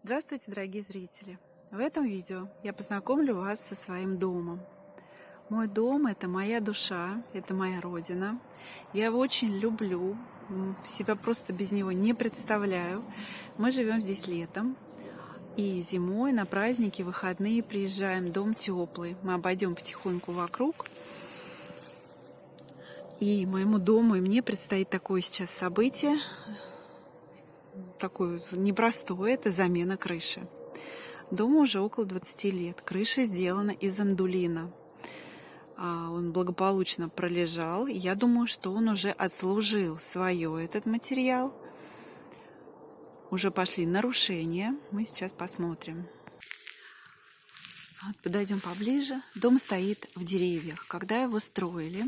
Здравствуйте, дорогие зрители! В этом видео я познакомлю вас со своим домом. Мой дом – это моя душа, это моя родина. Я его очень люблю, себя просто без него не представляю. Мы живем здесь летом, и зимой на праздники, выходные приезжаем. Дом теплый. Мы обойдем потихоньку вокруг. И моему дому, и мне предстоит такое сейчас событие, такое непростое – это замена крыши. Дому уже около 20 лет. Крыша сделана из андулина. Он благополучно пролежал. Я думаю, что он уже отслужил свое, этот материал. Уже пошли нарушения. Мы сейчас посмотрим. Подойдем поближе. Дом стоит в деревьях. Когда его строили,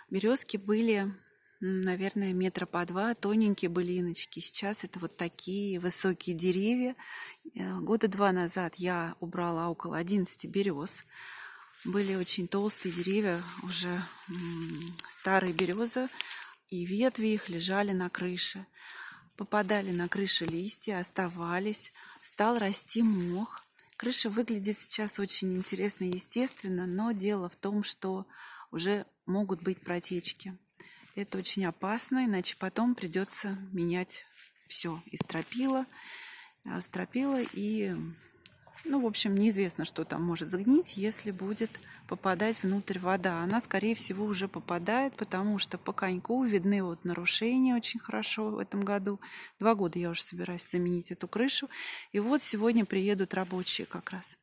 березки были, наверное, метра по два, тоненькие былиночки. Сейчас это вот такие высокие деревья. Года 2 назад я убрала около 11 берез. Были очень толстые деревья, уже старые березы, и ветви их лежали на крыше. Попадали на крышу листья, оставались, стал расти мох. Крыша выглядит сейчас очень интересно и естественно, но дело в том, что уже могут быть протечки. Это очень опасно, иначе потом придется менять все. И стропила, и, в общем, неизвестно, что там может сгнить, если будет попадать внутрь вода. Она, скорее всего, уже попадает, потому что по коньку видны вот нарушения очень хорошо в этом году. 2 года я уже собираюсь заменить эту крышу. И вот сегодня приедут рабочие как раз.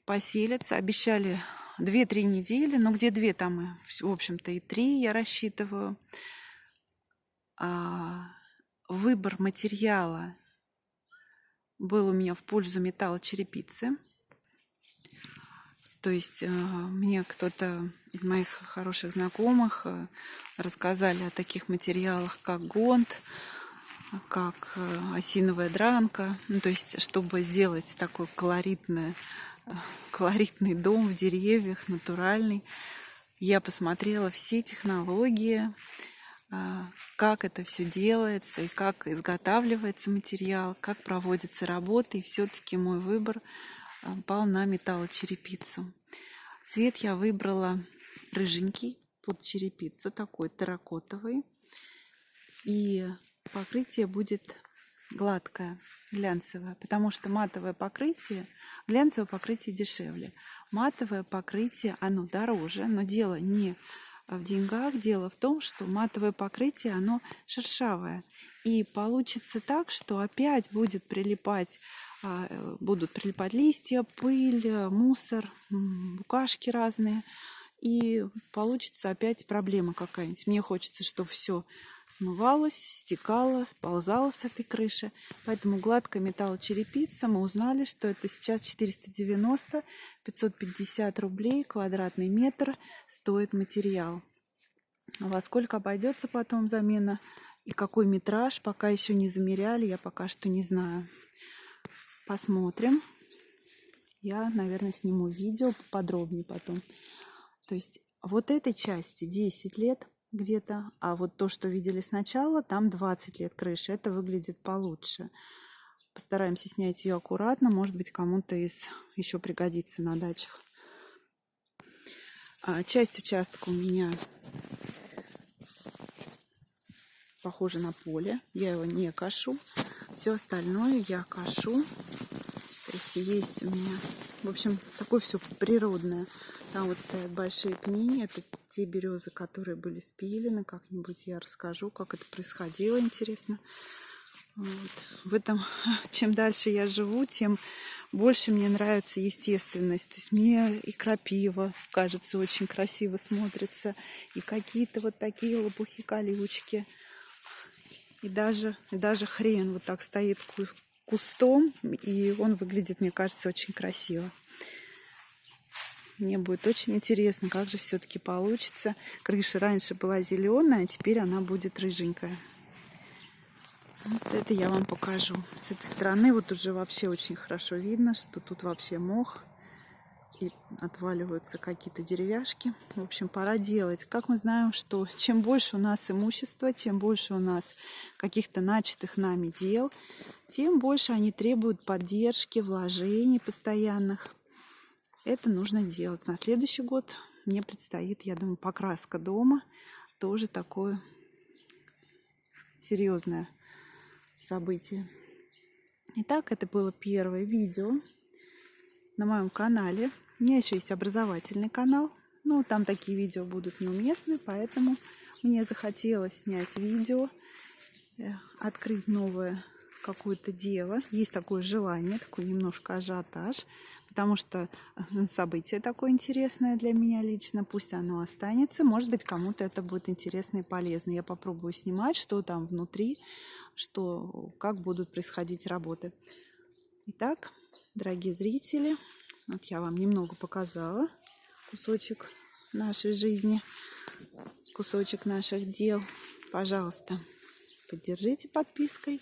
Поселятся. Обещали 2-3 недели. Но где 2, там и, в общем-то, и 3 я рассчитываю. Выбор материала был у меня в пользу металлочерепицы. То есть мне кто-то из моих хороших знакомых рассказали о таких материалах, как гонт, как осиновая дранка. То есть, чтобы сделать такой колоритный дом в деревьях, натуральный, я посмотрела все технологии, как это все делается и как изготавливается материал, как проводятся работы. И все-таки мой выбор пал на металлочерепицу. Цвет я выбрала рыженький под черепицу, такой терракотовый. И покрытие будет гладкое, глянцевое, потому что матовое покрытие, глянцевое покрытие дешевле. Матовое покрытие, оно дороже, но дело не в деньгах, дело в том, что матовое покрытие, оно шершавое. И получится так, что опять будут прилипать листья, пыль, мусор, букашки разные. И получится опять проблема какая-нибудь. Мне хочется, чтобы все смывалось, стекало, сползало с этой крыши. Поэтому гладкая металлочерепица. Мы узнали, что это сейчас 490-550 рублей квадратный метр стоит материал. Во сколько обойдется потом замена и какой метраж, пока еще не замеряли, я пока что не знаю. Посмотрим. Я, наверное, сниму видео поподробнее потом. То есть вот этой части 10 лет где-то, а вот то, что видели сначала, там 20 лет крыши. Это выглядит получше. Постараемся снять ее аккуратно. Может быть, кому-то еще пригодится на дачах. Часть участка у меня похожа на поле. Я его не кашу. Все остальное я кашу. То есть у меня, в общем, такое все природное. Там вот стоят большие пни. Это те березы, которые были спилены. Как-нибудь я расскажу, как это происходило, интересно. Вот. В этом, чем дальше я живу, тем больше мне нравится естественность. То есть мне и крапива, кажется, очень красиво смотрится. И какие-то вот такие лопухи-колючки. И даже хрен вот так стоит кустом, и он выглядит, мне кажется, очень красиво. Мне будет очень интересно, как же все-таки получится. Крыша раньше была зеленая, а теперь она будет рыженькая. Вот это я вам покажу. С этой стороны вот уже вообще очень хорошо видно, что тут вообще мох. и отваливаются какие-то деревяшки. В общем, пора делать. Как мы знаем, что чем больше у нас имущества, чем больше у нас каких-то начатых нами дел, тем больше они требуют поддержки, вложений постоянных. Это нужно делать. На следующий год мне предстоит, я думаю, покраска дома. Тоже такое серьезное событие. Итак, это было первое видео на моем канале. У меня еще есть образовательный канал. Но там такие видео будут неуместны, поэтому мне захотелось снять видео, открыть новое какое-то дело. Есть такое желание, такой немножко ажиотаж, потому что событие такое интересное для меня лично. Пусть оно останется. Может быть, кому-то это будет интересно и полезно. Я попробую снимать, что там внутри, как будут происходить работы. Итак, дорогие зрители, вот я вам немного показала кусочек нашей жизни, кусочек наших дел. Пожалуйста, поддержите подпиской.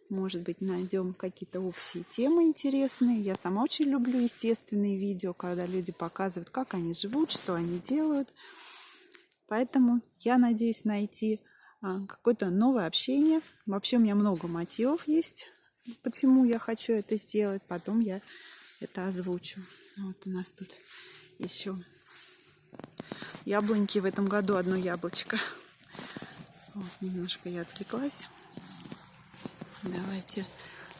Может быть, найдем какие-то общие темы интересные. Я сама очень люблю естественные видео, когда люди показывают, как они живут, что они делают. Поэтому я надеюсь найти какое-то новое общение. Вообще у меня много мотивов есть, почему я хочу это сделать. Потом я это озвучу. Вот у нас тут еще яблоньки. В этом году одно яблочко. Вот, немножко я отвлеклась. Давайте,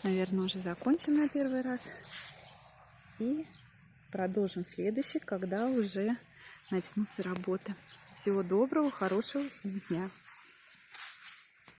наверное, уже закончим на первый раз. И продолжим следующий, когда уже начнутся работы. Всего доброго, хорошего всем дня.